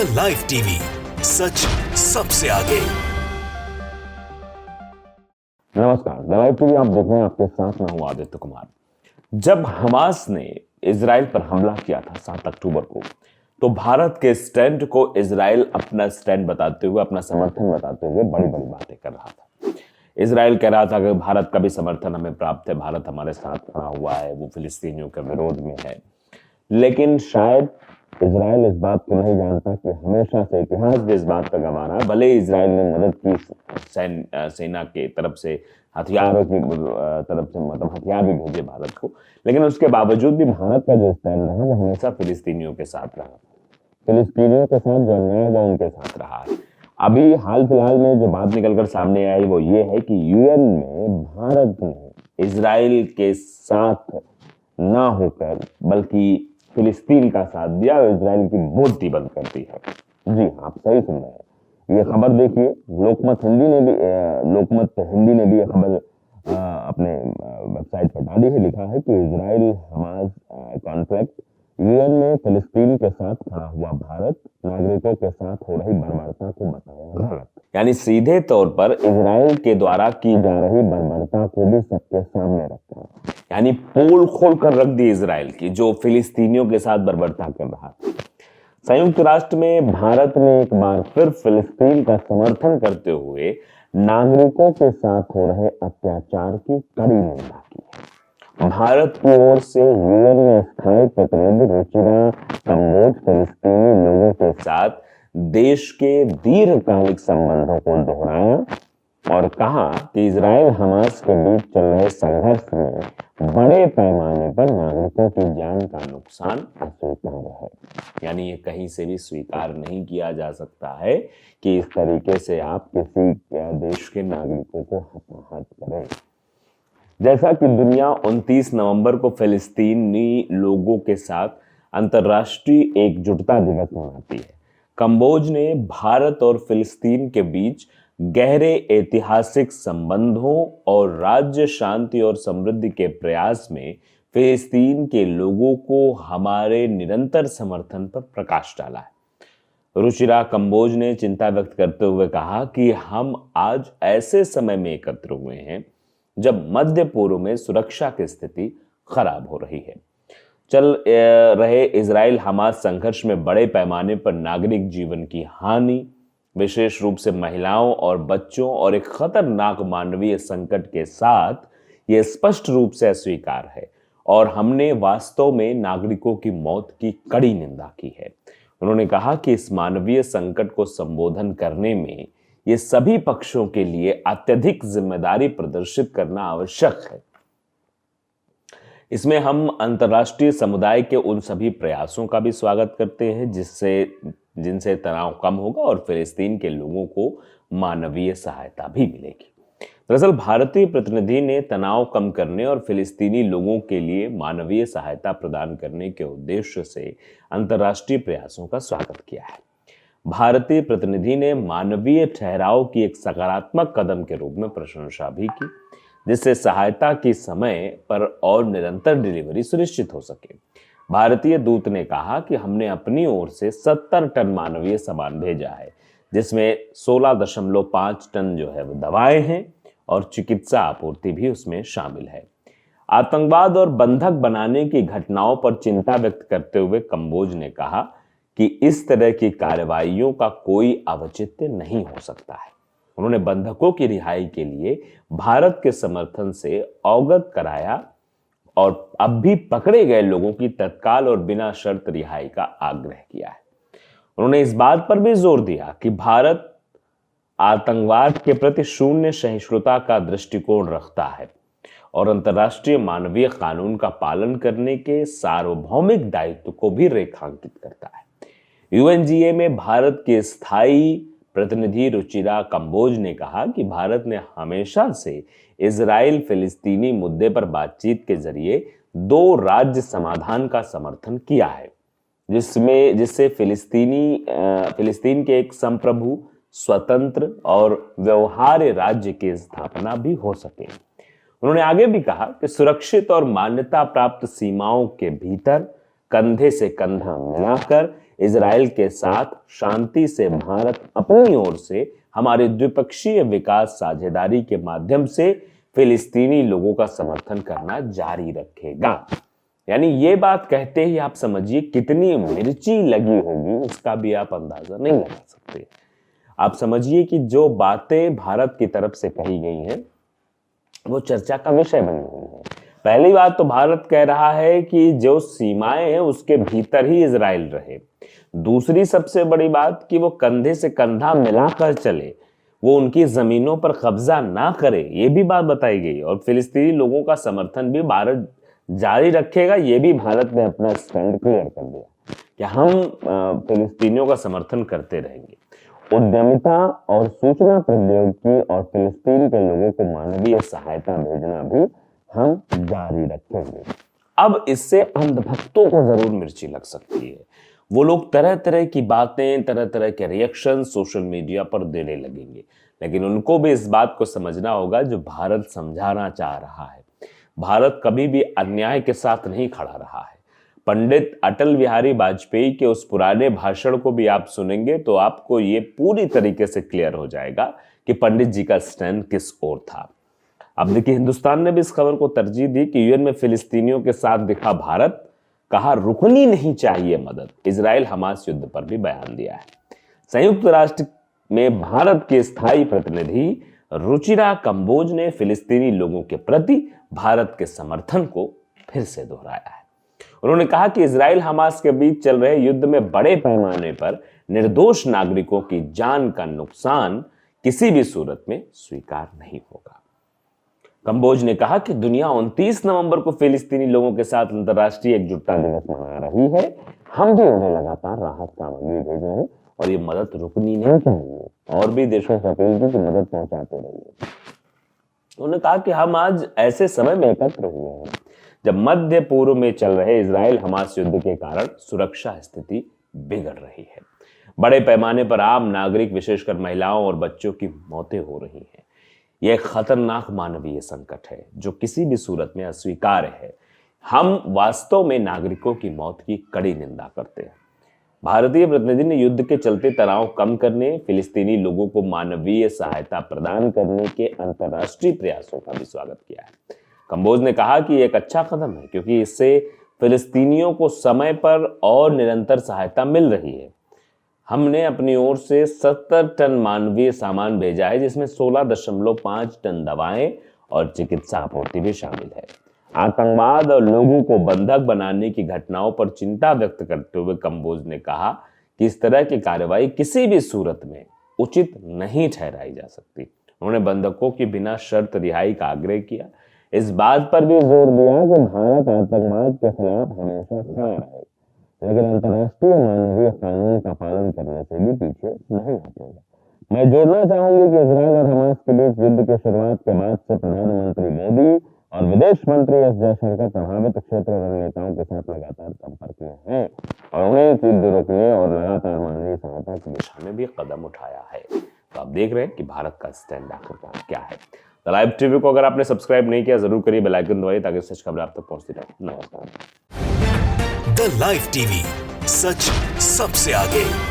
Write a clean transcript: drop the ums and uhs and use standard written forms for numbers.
India live TV, सच सबसे आगे। नमस्कार, लाइव टीवी आप देख रहे हैं, आपके साथ मैं हूं आदित्य कुमार। जब हमास ने इजराइल पर हमला किया था 7 अक्टूबर को, तो भारत के स्टैंड को इजराइल अपना स्टैंड बताते हुए, अपना समर्थन बताते हुए बड़ी बड़ी बातें कर रहा था। इजराइल कह रहा था कि भारत का भी समर्थन हमें प्राप्त है, भारत हमारे साथ खड़ा हुआ है, वो फिलिस्तीनियों के विरोध में है। लेकिन शायद इजराइल इस बात को नहीं जानता कि हमेशा से इतिहास भी इस बात का गवाह रहा, भले ही इजराइल ने मदद की सेना के तरफ से, हथियारों की तरफ से, मतलब हथियार भी भेजे भारत को, लेकिन उसके बावजूद भी भारत का जो स्टैंड रहा वो हमेशा फिलिस्तीनियों के साथ रहा। फिलिस्तीनियों के साथ जो अन्याय हुआ उनके साथ रहा है। अभी हाल फिलहाल में जो बात निकलकर सामने आई वो ये है कि यूएन में भारत ने इजराइल के साथ ना होकर बल्कि फिलिस्तीन का साथ दिया और इजराइल की बोलती बंद कर दी है। जी आप सही सुन रहे हैं, ये खबर देखिए। लोकमत हिंदी ने भी ये खबर अपने वेबसाइट पर डाली है। लिखा है कि इजराइल हमास कॉन्फ्लिक्ट, यूएन में फिलिस्तीन के साथ खड़ा हुआ भारत नागरिकों के साथ हो रही बर्बरता को बताया गलत। यानी सीधे तौर पर इजराइल के द्वारा की जा रही बर्बरता को भी सबके सामने रखा, यानी पोल खोल कर रख दी इजराइल की, जो फिलिस्तीनियों के साथ बर्बरता कर रहा था। संयुक्त राष्ट्र में भारत ने एक बार फिर फिलिस्तीन का समर्थन करते हुए नागरिकों के साथ हो रहे अत्याचार की कड़ी निंदा की है। भारत की ओर से यूएन में स्थायी प्रतिनिधि रुचिरा कंबोज फिलिस्तीनी लोगों के साथ देश के दीर्घकालिक संबंधों को दोहराया और कहा कि इजराइल हमास के बीच चल रहे संघर्ष में बड़े पैमाने पर नागरिकों की जान का नुकसान अस्वीकार्य है। यानी ये कहीं से भी स्वीकार नहीं किया जा सकता है कि इस तरीके से आप किसी देश के नागरिकों को हताहत करें। जैसा कि दुनिया 29 नवंबर को फिलिस्तीनी लोगों के साथ अंतर्राष्ट्रीय एकजुटता दिवस मनाती है, कंबोज ने भारत और फिलिस्तीन के बीच गहरे ऐतिहासिक संबंधों और राज्य शांति और समृद्धि के प्रयास में फिलिस्तीन के लोगों को हमारे निरंतर समर्थन पर प्रकाश डाला है। रुचिरा कंबोज ने चिंता व्यक्त करते हुए कहा कि हम आज ऐसे समय में एकत्र हुए हैं जब मध्य पूर्व में सुरक्षा की स्थिति खराब हो रही है। चल रहे इजराइल हमास संघर्ष में बड़े पैमाने पर नागरिक जीवन की हानि, विशेष रूप से महिलाओं और बच्चों, और एक खतरनाक मानवीय संकट के साथ यह स्पष्ट रूप से अस्वीकार है और हमने वास्तव में नागरिकों की मौत की कड़ी निंदा की है। उन्होंने कहा कि इस मानवीय संकट को संबोधन करने में ये सभी पक्षों के लिए अत्यधिक जिम्मेदारी प्रदर्शित करना आवश्यक है। इसमें हम अंतर्राष्ट्रीय समुदाय के उन सभी प्रयासों का भी स्वागत करते हैं जिनसे तनाव कम होगा और फिलिस्तीन के लोगों को मानवीय सहायता भी मिलेगी। दरअसल भारतीय प्रतिनिधि ने तनाव कम करने और फिलिस्तीनी लोगों के लिए मानवीय सहायता प्रदान करने के उद्देश्य से अंतर्राष्ट्रीय प्रयासों का स्वागत किया है। भारतीय प्रतिनिधि ने मानवीय ठहराव की एक सकारात्मक कदम के रूप में प्रशंसा भी की, जिससे सहायता की समय पर और निरंतर डिलीवरी सुनिश्चित हो सके। भारतीय दूत ने कहा कि हमने अपनी ओर से 70 टन मानवीय सामान भेजा है, जिसमें 16.5 टन जो है वो दवाएं हैं और चिकित्सा आपूर्ति भी उसमें शामिल है। आतंकवाद और बंधक बनाने की घटनाओं पर चिंता व्यक्त करते हुए कंबोज ने कहा कि इस तरह की कार्रवाइयों का कोई औचित्य नहीं हो सकता है। उन्होंने बंधकों की रिहाई के लिए भारत के समर्थन से अवगत कराया और अब भी पकड़े गए लोगों की तत्काल और बिना शर्त रिहाई का आग्रह किया है। उन्होंने इस बात पर भी जोर दिया कि भारत आतंकवाद के प्रति शून्य सहिष्णुता का दृष्टिकोण रखता है और अंतर्राष्ट्रीय मानवीय कानून का पालन करने के सार्वभौमिक दायित्व को भी रेखांकित करता है। यूएनजीए में भारत के स्थायी प्रतिनिधि रुचिरा कंबोज ने कहा कि भारत ने हमेशा से इजराइल फिलिस्तीनी मुद्दे पर बातचीत के जरिए 2 राज्य समाधान का समर्थन किया है, जिससे फिलिस्तीन के एक संप्रभु, स्वतंत्र और व्यवहार्य राज्य की स्थापना भी हो सके। उन्होंने आगे भी कहा कि सुरक्षित और मान्यता प्राप्त सीमाओं के भीतर कंधे से कंधा मिलाकर इजराइल के साथ शांति से भारत अपनी ओर से हमारे द्विपक्षीय विकास साझेदारी के माध्यम से फिलिस्तीनी लोगों का समर्थन करना जारी रखेगा। यानी ये बात कहते ही आप समझिए कितनी मिर्ची लगी होगी, इसका भी आप अंदाजा नहीं लगा सकते। आप समझिए कि जो बातें भारत की तरफ से कही गई हैं वो चर्चा का विषय बनी हुई है। पहली बात तो भारत कह रहा है कि जो सीमाएं हैं उसके भीतर ही इजराइल रहे। दूसरी सबसे बड़ी बात कि वो कंधे से कंधा मिलाकर चले, वो उनकी जमीनों पर कब्जा ना करे, ये भी बात बताई गई। और फिलिस्तीनी लोगों का समर्थन भी भारत जारी रखेगा, ये भी भारत ने अपना स्टैंड क्लियर कर दिया कि हम फिलिस्तीनियों का समर्थन करते रहेंगे। उद्यमिता और सूचना प्रौद्योगिकी और फिलिस्तीन के लोगों को मानवीय सहायता भेजना भी हम जारी रखेंगे। अब इससे अंधभक्तों को जरूर मिर्ची लग सकती है। वो लोग तरह तरह की बातें, तरह तरह के रिएक्शन सोशल मीडिया पर देने लगेंगे, लेकिन उनको भी इस बात को समझना होगा जो भारत समझाना चाह रहा है। भारत कभी भी अन्याय के साथ नहीं खड़ा रहा है। पंडित अटल बिहारी वाजपेयी के उस पुराने भाषण को भी आप सुनेंगे तो आपको ये पूरी तरीके से क्लियर हो जाएगा कि पंडित जी का स्टैंड किस ओर था। अब देखिए, हिंदुस्तान ने भी इस खबर को तरजीह दी कि यूएन में फिलिस्तीनियों के साथ दिखा भारत, कहा रुकनी नहीं चाहिए मदद। इजराइल हमास युद्ध पर भी बयान दिया है। संयुक्त राष्ट्र में भारत के स्थायी प्रतिनिधि रुचिरा कंबोज ने फिलिस्तीनी लोगों के प्रति भारत के समर्थन को फिर से दोहराया है। उन्होंने कहा कि इजराइल हमास के बीच चल रहे युद्ध में बड़े पैमाने पर निर्दोष नागरिकों की जान का नुकसान किसी भी सूरत में स्वीकार नहीं होगा। कंबोज ने कहा कि दुनिया 29 नवंबर को फिलिस्तीनी लोगों के साथ अंतर्राष्ट्रीय एकजुटता दिवस मना रही है। हम भी उन्हें लगातार राहत सामग्री भेज रहे हैं और ये मदद रुकनी नहीं चाहिए। और भी देशों से अपील की कि मदद पहुंचाते रहिए। उन्होंने कहा कि हम आज ऐसे समय में एकत्र हुए हैं जब मध्य पूर्व में चल रहे इजराइल हमास युद्ध के कारण सुरक्षा स्थिति बिगड़ रही है। बड़े पैमाने पर आम नागरिक, विशेषकर महिलाओं और बच्चों की मौतें हो रही हैं। यह एक खतरनाक मानवीय संकट है जो किसी भी सूरत में अस्वीकार्य है। हम वास्तव में नागरिकों की मौत की कड़ी निंदा करते हैं। भारतीय प्रतिनिधि ने युद्ध के चलते तनाव कम करने, फिलिस्तीनी लोगों को मानवीय सहायता प्रदान करने के अंतर्राष्ट्रीय प्रयासों का भी स्वागत किया है। कंबोज ने कहा कि एक अच्छा कदम है क्योंकि इससे फिलिस्तीनियों को समय पर और निरंतर सहायता मिल रही है। हमने अपनी ओर से 70 टन मानवीय सामान भेजा है, जिसमें 16.5 टन दवाएं और चिकित्सा आपूर्ति भी शामिल है। आतंकवाद और लोगों को बंधक बनाने की घटनाओं पर चिंता व्यक्त करते हुए कंबोज ने कहा कि इस तरह की कार्रवाई किसी भी सूरत में उचित नहीं ठहराई जा सकती। उन्होंने बंधकों की बिना शर्त रिहाई का आग्रह किया। इस बात पर भी जोर दिया कि भारत आतंकवाद के खिलाफ हमेशा खड़ा रहे, लेकिन अंतर्राष्ट्रीय मानवीय कानून का पालन करने से भी पीछे नहीं हटेगा। मैं जोड़ना चाहूंगी कि इजराइल और हमास के बीच युद्ध की शुरुआत के बाद से प्रधानमंत्री मोदी और विदेश मंत्री एस जयशंकर प्रभावित क्षेत्र रणनेताओं के साथ लगातार संपर्क में हैं और उन्हें युद्ध रोकने और लगातार मानवीय सहायता की दिशा में भी कदम उठाया है। तो आप देख रहे हैं कि भारत का स्टैंड आखिरकार क्या है। द लाइव टीवी को अगर आपने सब्सक्राइब नहीं किया जरूर करिए, बेल आइकन दबाइए ताकि सच खबर आप तक पहुंचती रहे। नमस्कार। द लाइव टीवी, सच सबसे आगे।